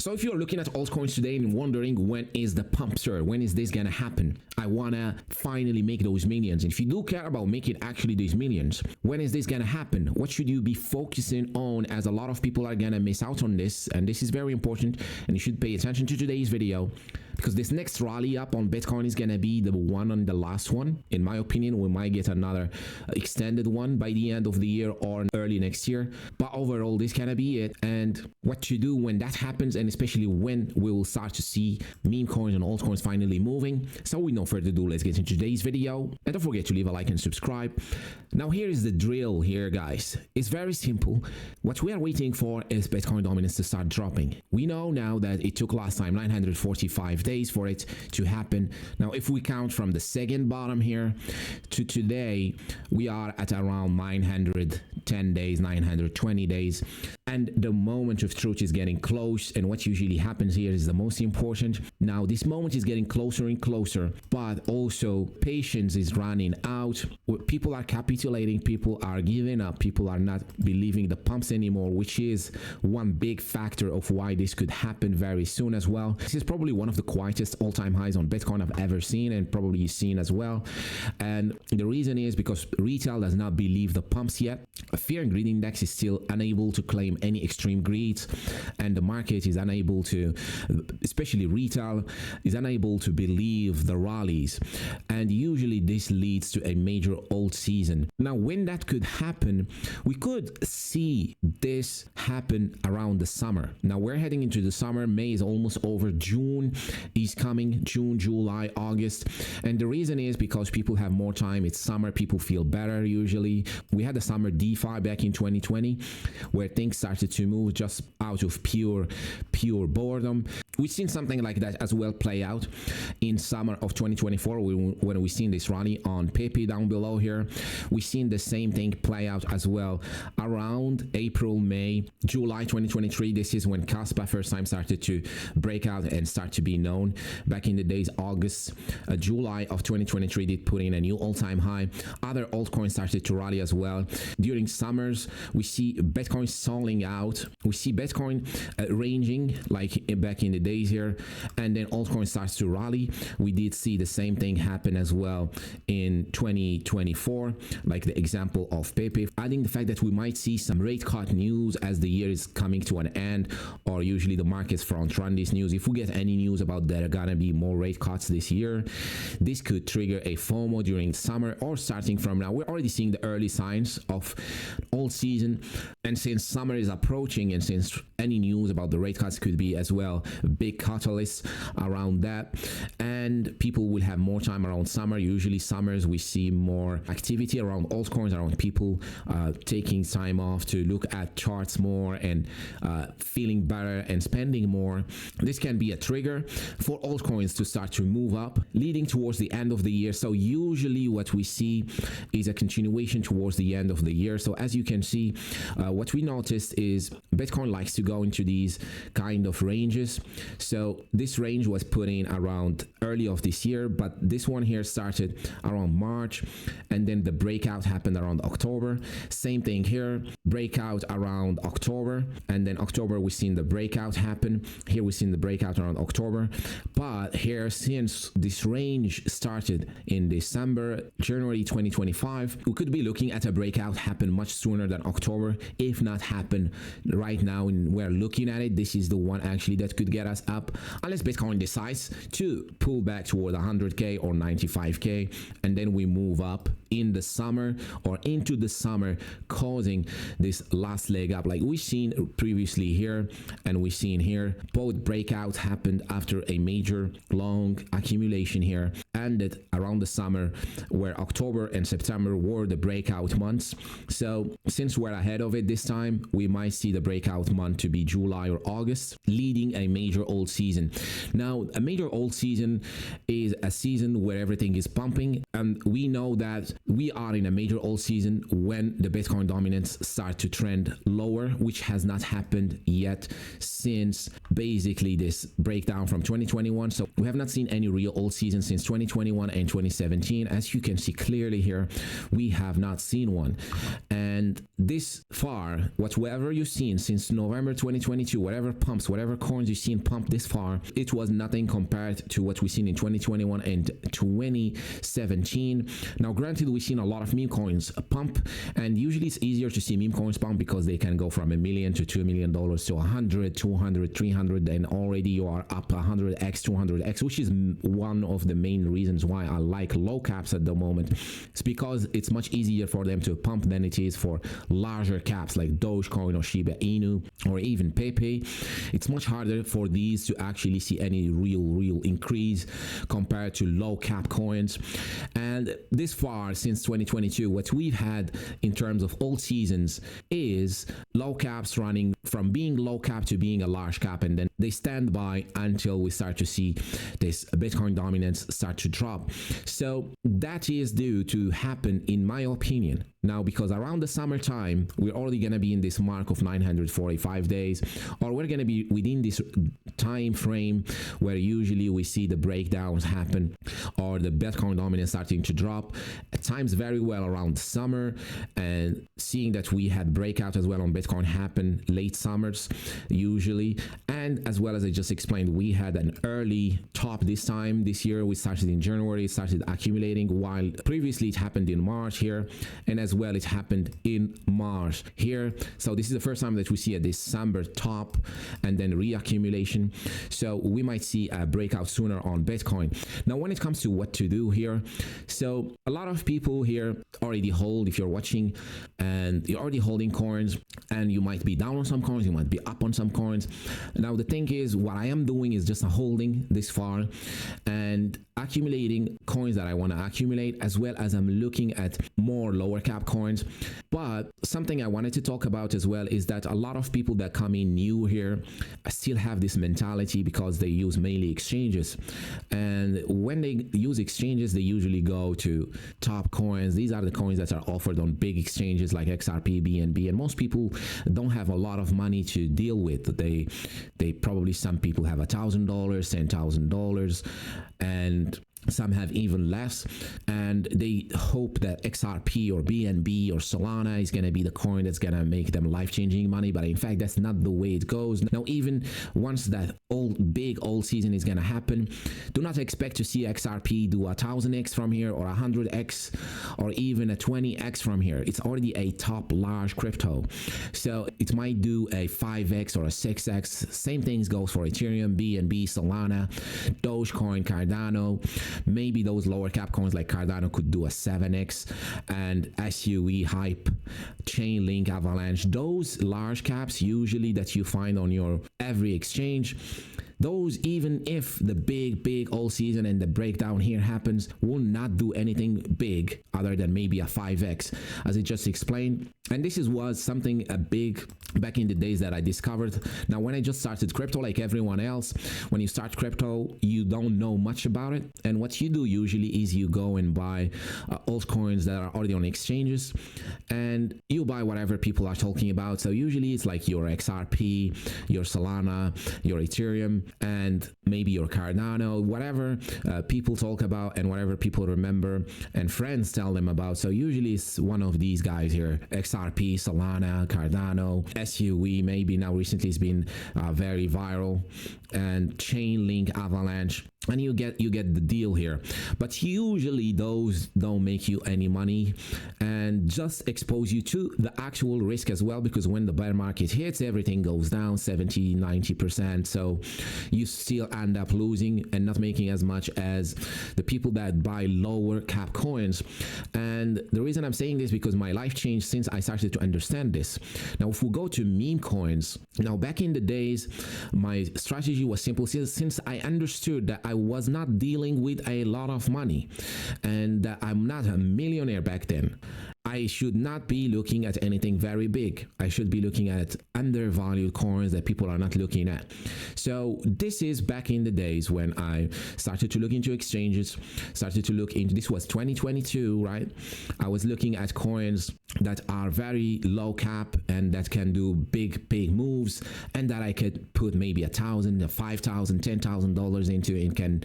So if you're looking at altcoins today and wondering when is the pump, sir, when is this gonna happen? I wanna finally make those millions. And if you do care about making actually these millions, when is this gonna happen? What should you be focusing on, as a lot of people are gonna miss out on this, and this is very important, and you should pay attention to today's video, because this next rally up on Bitcoin is gonna be the one on the last one. In my opinion, we might get another extended one by the end of the year or early next year, but overall this gonna be it. And what to do when that happens, and especially when we will start to see meme coins and altcoins finally moving. So with no further ado, let's get into today's video, and don't forget to leave a like and subscribe. Now here is the drill here, guys. It's very simple. What we are waiting for is Bitcoin dominance to start dropping. We know now that it took last time 945 days for it to happen. Now if we count from the second bottom here to today, we are at around 910 days, 920 days, and the moment of truth is getting close. And what usually happens here is the most important. Now this moment is getting closer and closer, but also patience is running out. People are capitulating, people are giving up, people are not believing the pumps anymore, which is one big factor of why this could happen very soon as well. This is probably one of the quietest all-time highs on Bitcoin I've ever seen, and probably you've seen as well. And the reason is because retail does not believe the pumps yet. A fear and greed index is still unable to claim any extreme greed, and the market is unable to, especially retail, is unable to believe the rallies, and usually this leads to a major alt season. Now when that could happen, we could see this happen around the summer. Now we're heading into the summer. May is almost over, June is coming, June, July, August, and the reason is because people have more time. It's summer, people feel better usually. We had the summer DeFi back in 2020 where things started to move just out of pure boredom. We've seen something like that as well play out in summer of 2024 when we seen this rally on Pepe down below here. We've seen the same thing play out as well around April, May, July 2023. This is when Kaspa first time started to break out and start to be known. Back in the days, August, July of 2023 did put in a new all-time high. Other altcoins started to rally as well. During summers, we see Bitcoin stalling out. We see Bitcoin ranging like back in the days here, and then altcoin starts to rally. We did see the same thing happen as well in 2024, like the example of Pepe. Adding the fact that we might see some rate cut news as the year is coming to an end, or usually the markets front run this news. If we get any news about there are gonna be more rate cuts this year, this could trigger a FOMO during summer, or starting from now. We're already seeing the early signs of alt season, and since summer is approaching, and since any news about the rate cuts could be as well big catalyst around that, and people will have more time around summer. Usually summers we see more activity around altcoins, around people taking time off to look at charts more and feeling better and spending more. This can be a trigger for altcoins to start to move up leading towards the end of the year. So usually what we see is a continuation towards the end of the year. So as you can see, what we noticed is Bitcoin likes to go into these kind of ranges. So this range was put in around early of this year, but this one here started around March, and then the breakout happened around October. Same thing here, breakout around October, and then October we've seen the breakout happen. Here we've seen the breakout around October, but here since this range started in December, January 2025, we could be looking at a breakout happen much sooner than October, if not happen right now. And we're looking at it, this is the one actually that could get us up, unless Bitcoin decides to pull back toward 100k or 95k, and then we move up in the summer or into the summer, causing this last leg up like we've seen previously here and we've seen here. Both breakouts happened after a major long accumulation here, ended around the summer, where October and September were the breakout months. So since we're ahead of it this time, we might see the breakout month to be July or August, leading a major alt season. Now a major alt season is a season where everything is pumping, and we know that we are in a major alt season when the Bitcoin dominance start to trend lower, which has not happened yet since basically this breakdown from 2021. So we have not seen any real alt season since 2021 and 2017. As you can see clearly here, we have not seen one. And this far, whatever you've seen since November 2022, whatever pumps, whatever coins you've seen pump this far, it was nothing compared to what we've seen in 2021 and 2017. Now, granted, we've seen a lot of meme coins pump, and usually it's easier to see meme coins pump because they can go from $1 million to $2 million to 100, 200, 300, and already you are up 100x, 200x, which is one of the main reasons why I like low caps at the moment. It's because it's much easier for them to pump than it is for larger caps like Dogecoin or Shiba Inu or even Pepe. It's much harder for these to actually see any real increase compared to low cap coins. And this far since 2022, what we've had in terms of alt seasons is low caps running from being low cap to being a large cap, and then they stand by until we start to see this Bitcoin dominance start to drop. So that is due to happen, in my opinion, now, because around the summertime, we're already going to be in this mark of 945 days, or we're going to be within this time frame where usually we see the breakdowns happen or the Bitcoin dominance starting to drop at times very well around summer, and seeing that we had breakout as well on Bitcoin happen late summers usually. And as well as I just explained, we had an early top this time this year. We started in January, started accumulating, while previously it happened in March here, and as well it happened in March here. So this is the first time that we see a December top and then reaccumulation. So we might see a breakout sooner on Bitcoin. Now, when it comes to what to do here, so a lot of people here already hold, if you're watching and you're already holding coins, and you might be down on some coins, you might be up on some coins. Now, the thing is, what I am doing is just holding this far and accumulating coins that I want to accumulate, as well as I'm looking at more lower cap coins. But something I wanted to talk about as well is that a lot of people that come in new here still have this mentality because they use mainly exchanges, and when they use exchanges, they usually go to top coins. These are the coins that are offered on big exchanges like XRP, BNB, and most people don't have a lot of money to deal with. They probably, some people have $1,000, $10,000, and some have even less, and they hope that XRP or BNB or Solana is going to be the coin that's going to make them life-changing money. But in fact, that's not the way it goes. Now, even once that big alt season is going to happen, do not expect to see XRP do 1000x from here, or 100x, or even a 20x from here. It's already a top large crypto, so it might do a 5x or a 6x. Same things goes for Ethereum, BNB, Solana, Dogecoin, Cardano. Maybe those lower cap coins like Cardano could do a 7x, and SUE, Hype, Chainlink, Avalanche, those large caps usually that you find on your every exchange, those, even if the big alt season and the breakdown here happens, will not do anything big other than maybe a 5x, as I just explained. And this was something big back in the days that I discovered. Now, when I just started crypto, like everyone else, when you start crypto, you don't know much about it, and what you do usually is you go and buy altcoins that are already on exchanges, and you buy whatever people are talking about. So usually it's like your XRP, your Solana, your Ethereum, and maybe your Cardano, whatever people talk about and whatever people remember and friends tell them about. So usually it's one of these guys here: XRP, Solana, Cardano, SUE, maybe now recently it's been very viral, and Chainlink, Avalanche. And you get the deal here. But usually those don't make you any money and just expose you to the actual risk as well, because when the bear market hits, everything goes down 70-90%. So you still end up losing and not making as much as the people that buy lower cap coins. And the reason I'm saying this, because my life changed since I started to understand this. Now, if we go to meme coins, now back in the days, my strategy was simple. Since I understood that I was not dealing with a lot of money and that I'm not a millionaire back then, I I should not be looking at anything very big. I should be looking at undervalued coins that people are not looking at. So this is back in the days when I started to look into exchanges, started to look into, this was 2022, right? I was looking at coins that are very low cap and that can do big moves, and that I could put maybe $1,000, $5,000, $10,000 into, and can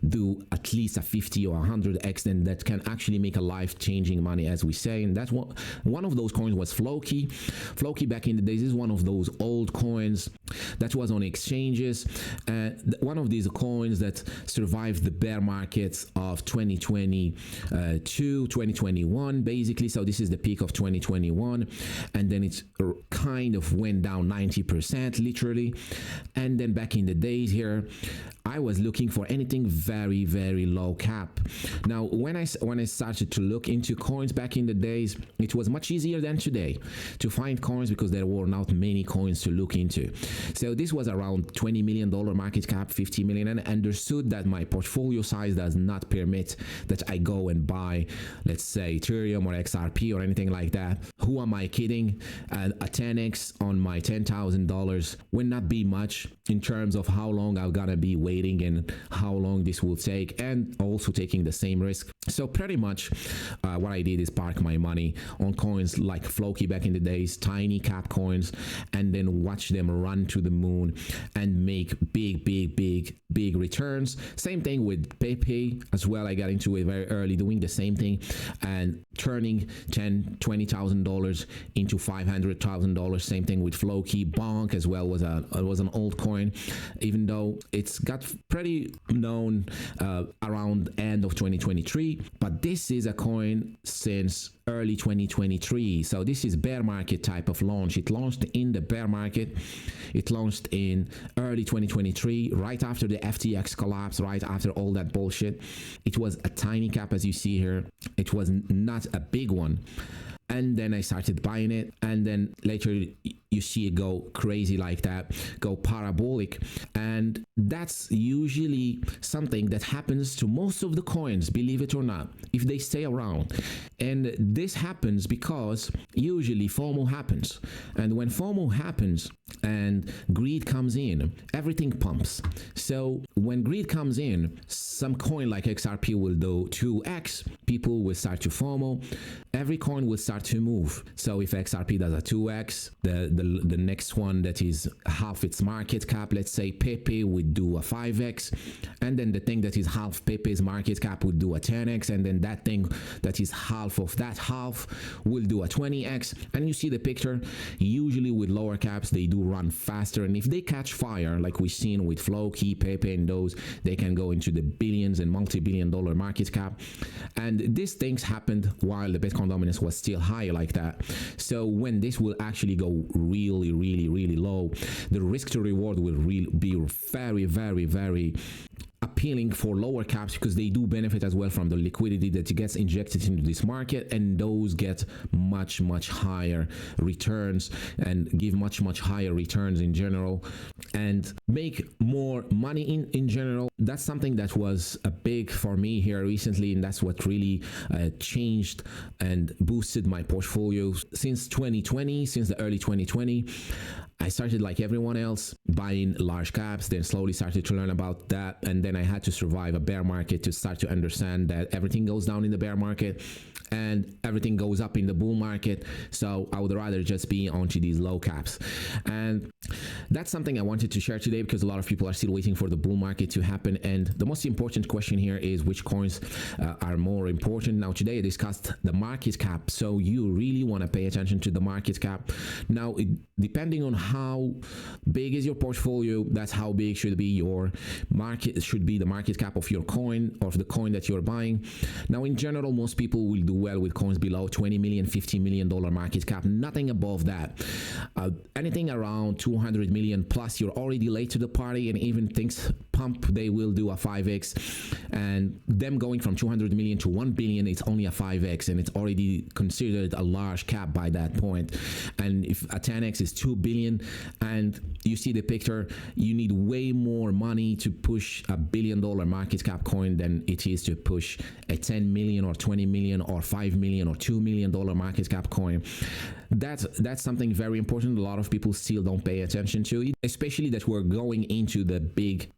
do at least a 50 or 100x, and that can actually make a life-changing money, as we say. And that's one of those coins was Floki. Floki back in the days is one of those old coins that was on exchanges, one of these coins that survived the bear markets of 2022, 2021 basically. So this is the peak of 2021, and then it's kind of went down 90% literally. And then back in the days here, I was looking for anything very low cap. Now when I started to look into coins back in the days, it was much easier than today to find coins because there were not many coins to look into. So this was around $20 million market cap, 50 million, and I understood that my portfolio size does not permit that I go and buy, let's say, Ethereum or XRP or anything like that. Who am I kidding? A 10x on my $10,000 will not be much in terms of how long I'm gonna be waiting and how long this will take, and also taking the same risk. So pretty much what I did is park my money on coins like Floki back in the days, tiny cap coins, and then watch them run to the moon and make big returns. Same thing with Pepe as well. I got into it very early, doing the same thing and turning $20,000 into $500,000. Same thing with Floki. BONK as well was an altcoin, even though it's got pretty known around end of 2023, but this is a coin since early 2023. So this is bear market type of launch. It launched in the bear market. It launched in early 2023, right after the FTX collapse, right after all that bullshit. It was a tiny cap, as you see here. It was not a big one. And then I started buying it, and then later you see it go crazy like that, go parabolic. And that's usually something that happens to most of the coins, believe it or not, if they stay around. And this happens because usually FOMO happens. And when FOMO happens and greed comes in, everything pumps. So when greed comes in, some coin like XRP will do 2x, people will start to FOMO, every coin will start to move. So if XRP does a 2x, the next one that is half its market cap, let's say Pepe, would do a 5x, and then the thing that is half Pepe's market cap would do a 10x, and then that thing that is half of that half will do a 20x. And you see the picture. Usually with lower caps, they do run faster, and if they catch fire, like we've seen with Floki, Pepe, and those, they can go into the billions and multi-billion dollar market cap. And these things happened while the Bitcoin dominance was still high like that. So when this will actually go really low, the risk to reward will be very appealing for lower caps, because they do benefit as well from the liquidity that gets injected into this market, and those get much higher returns and give much higher returns in general and make more money in general. That's something that was a big for me here recently, and that's what really changed and boosted my portfolio since 2020, since the early 2020. I started like everyone else buying large caps, then slowly started to learn about that, and then I had to survive a bear market to start to understand that everything goes down in the bear market and everything goes up in the bull market. So I would rather just be onto these low caps. And that's something I wanted to share today, because a lot of people are still waiting for the bull market to happen. And the most important question here is which coins are more important. Now, today I discussed the market cap. So you really want to pay attention to the market cap. Now, depending on how big is your portfolio, that's how big should be your market, should be the market cap of your coin, or of the coin that you're buying. Now, in general, most people will do well with coins below 20 million, $50 million market cap, nothing above that. Anything around 200 million plus, you're already late to the party, and even things pump, they will do a 5x, and them going from 200 million to 1 billion, it's only a 5x, and it's already considered a large cap by that point. And if a 10x is 2 billion, and you see the picture, you need way more money to push a $1 billion market cap coin than it is to push a 10 million or 20 million or 5 million or $2 million market cap coin. That's something very important. A lot of people still don't pay attention to it, especially that we're going into the big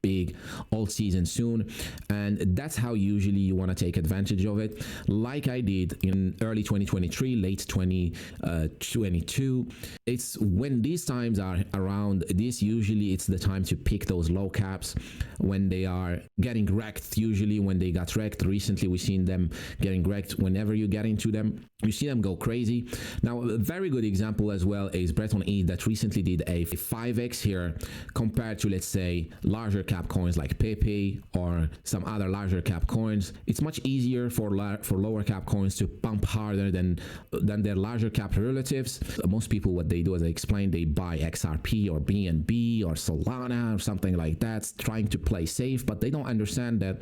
alt season soon, and that's how usually you want to take advantage of it, like I did in early 2023, late 2022. It's when these times are around, usually it's the time to pick those low caps when they are getting wrecked. Usually when they got wrecked recently, we've seen them getting wrecked. Whenever you get into them, you see them go crazy. Now, a very good example as well is Breton E that recently did a 5x here compared to, let's say, larger cap coins like Pepe or some other larger cap coins. It's much easier for lower cap coins to pump harder than their larger cap relatives. Most people, what they do, as I explained, they buy XRP or BNB or Solana or something like that, trying to play safe, but they don't understand that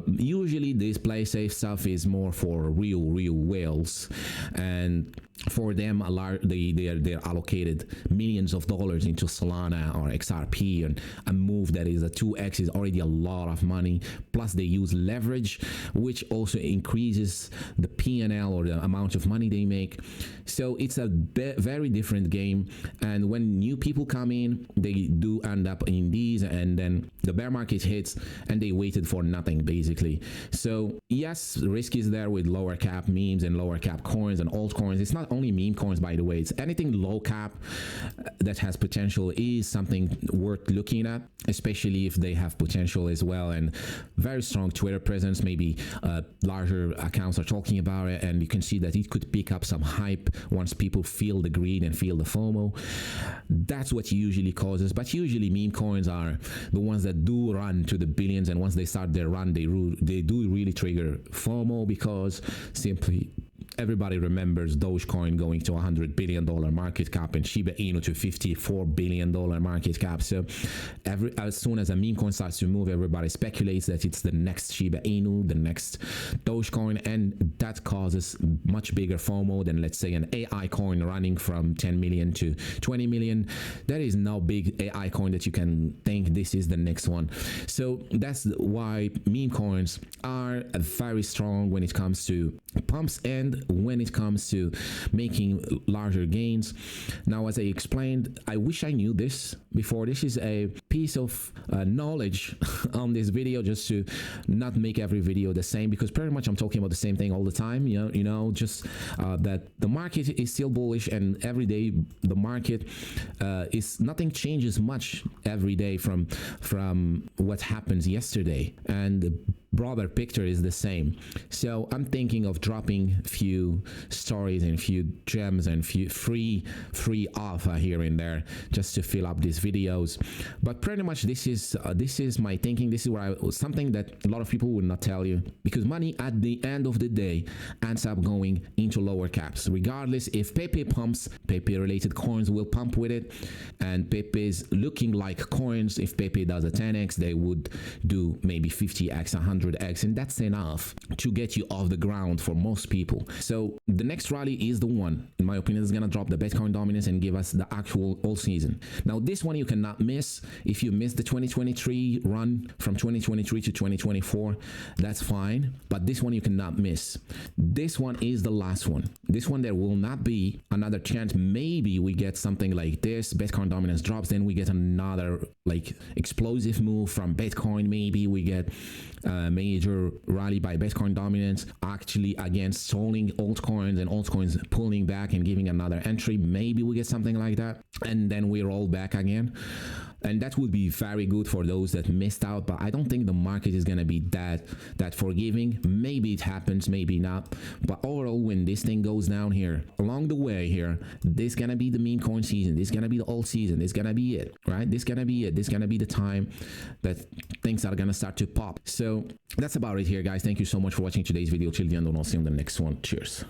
usually this play safe stuff is more for real whales, and for them they're allocated millions of dollars into Solana or XRP, and a move that is a 2x is already a lot of money. Plus they use leverage, which also increases the P&L or the amount of money they make. So it's a very different game, and when new people come in, they do end up in these, and then the bear market hits and they waited for nothing basically. So yes, risk is there with lower cap memes and lower cap coins and altcoins. It's not only meme coins, by the way. It's anything low cap that has potential is something worth looking at, especially if they have potential as well and very strong Twitter presence. Maybe larger accounts are talking about it, and you can see that it could pick up some hype once people feel the greed and feel the FOMO. That's what usually causes. But usually meme coins are the ones that do run to the billions, and once they start their run, they do really trigger FOMO, because simply everybody remembers Dogecoin going to $100 billion market cap and Shiba Inu to $54 billion market cap. So as soon as a meme coin starts to move, everybody speculates that it's the next Shiba Inu, the next Dogecoin, and that causes much bigger FOMO than, let's say, an AI coin running from 10 million to 20 million. There is no big AI coin that you can think this is the next one. So that's why meme coins are very strong when it comes to pumps and when it comes to making larger gains. Now, as I explained, I wish I knew this before. This is a piece of knowledge on this video, just to not make every video the same, because pretty much I'm talking about the same thing all the time. Just that the market is still bullish, and every day the market is, nothing changes much every day from what happens yesterday, and the broader picture is the same. So I'm thinking of dropping few stories and few gems and few free alpha here and there, just to fill up these videos. But pretty much this is my thinking. This is where something that a lot of people will not tell you, because money at the end of the day ends up going into lower caps. Regardless, if Pepe pumps, Pepe related coins will pump with it, and Pepe is looking like coins. If Pepe does a 10x, they would do maybe 50x, 100x, and that's enough to get you off the ground for most people. So the next rally is the one, in my opinion, is going to drop the Bitcoin dominance and give us the actual all season. Now, this one you cannot miss. If you miss the 2023 run from 2023 to 2024, that's fine, but this one you cannot miss. This one is the last one. This one, there will not be another chance. Maybe we get something like this, Bitcoin dominance drops, then we get another like explosive move from Bitcoin. Maybe we get a major rally by Bitcoin dominance actually against stalling altcoins, and altcoins pulling back and giving another entry. Maybe we get something like that, and then we roll back again. And that would be very good for those that missed out, but I don't think the market is going to be that forgiving. Maybe it happens, maybe not. But overall, when this thing goes down here, along the way here, this is going to be the meme coin season. This is going to be the alt season. This is going to be it, right? This is going to be it. This is going to be the time that things are going to start to pop. So that's about it here, guys. Thank you so much for watching today's video till the end, and I'll see you on the next one. Cheers.